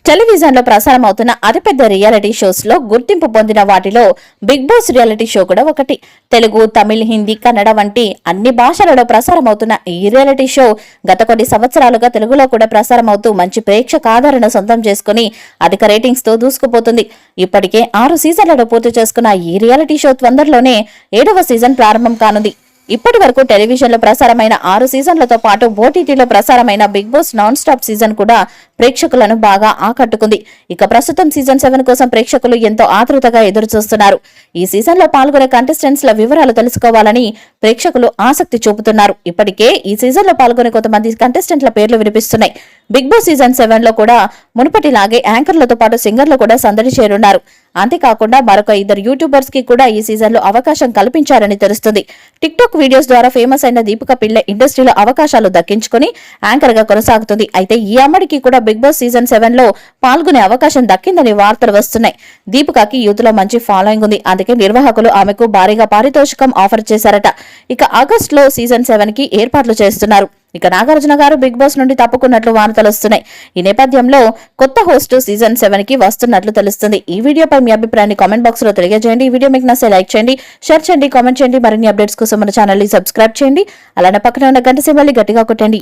Television లో ప్రసారం అవుతున్న అతిపెద్ద రియాలిటీ షోస్ లో గుర్తింపు పొందిన వాటిలో బిగ్ బాస్ రియాలిటీ షో కూడా ఒకటి. తెలుగు, తమిళ్, హిందీ, కన్నడ వంటి అన్ని భాషలలో ప్రసారం అవుతున్న ఈ రియాలిటీ షో గత కొన్ని సంవత్సరాలుగా తెలుగులో కూడా ప్రసారం అవుతూ మంచి ప్రేక్షక ఆదరణ సొంతం చేసుకుని అధిక రేటింగ్స్ తో దూసుకుపోతుంది. ఇప్పటికే 6 సీజన్లను పూర్తి చేసుకున్న ఈ రియాలిటీ షో తొందరలోనే 7వ సీజన్ ప్రారంభం కానుంది. ఇప్పటి వరకు టెలివిజన్లో ప్రసారమైన 6 సీజన్లతో పాటు ఓటీటీలో ప్రసారమైన Big Boss non stop season కూడా ప్రేక్షకులను బాగా ఆకట్టుకుంది. ఇక ప్రస్తుతం సీజన్ 7 కోసం ప్రేక్షకులు ఎంతో ఆతృతగా ఎదురుచూస్తున్నారు. ఈ సీజన్ లో పాల్గొనే కంటెస్టెంట్స్ ల వివరాలు తెలుసుకోవాలని ప్రేక్షకులు ఆసక్తి చూపుతున్నారు. ఇప్పటికే ఈ సీజన్ లో పాల్గొనే కొంతమంది కంటెస్టెంట్ల పేర్లు వినిపిస్తున్నాయి. బిగ్ బాస్ సీజన్ 7 లో కూడా మునుపటిలాగే యాంకర్లతో పాటు సింగర్లు కూడా సందడి చేరున్నారు. అంతేకాకుండా మరొక 2 యూట్యూబర్స్ కి కూడా ఈ సీజన్ లో అవకాశం కల్పించారని తెలుస్తుంది. టిక్ టాక్ వీడియోస్ ద్వారా ఫేమస్ అయిన దీపిక పిల్లై ఇండస్ట్రీలో అవకాశాలు దక్కించుకుని యాంకర్ గా కొనసాగుతుంది. అయితే ఈ అమ్మడికి కూడా బిగ్ బాస్ సీజన్ 7 లో పాల్గొనే అవకాశం దక్కిందని వార్తలు వస్తున్నాయి. దీపికకి యూత్ లో మంచి ఫాలోయింగ్ ఉంది. అందుకే నిర్వాహకులు ఆమెకు భారీగా పారితోషికం ఆఫర్ చేశారట. ఇక ఆగస్టు లో సీజన్ 7 కి ఏర్పాట్లు చేస్తున్నారు. ఇక నాగార్జున గారు బిగ్ బాస్ నుండి తప్పుకున్నట్లు వార్తలు వస్తున్నాయి. ఈ నేపథ్యంలో కొత్త హోస్ట్ సీజన్ 7 కి వస్తున్నట్లు తెలుస్తుంది. ఈ వీడియోపై మీ అభిప్రాయాన్ని కామెంట్ బాక్స్ లో తెలియజేయండి. ఈ వీడియో మీకు నచ్చితే లైక్ చేయండి, షేర్ చేయండి, కామెంట్ చేయండి. మరిన్ని అప్డేట్స్ కోసం మన ఛానల్ ని సబ్స్క్రైబ్ చేయండి. అలానే పక్కన ఉన్న గంట సింబల్ ని గట్టిగా కొట్టండి.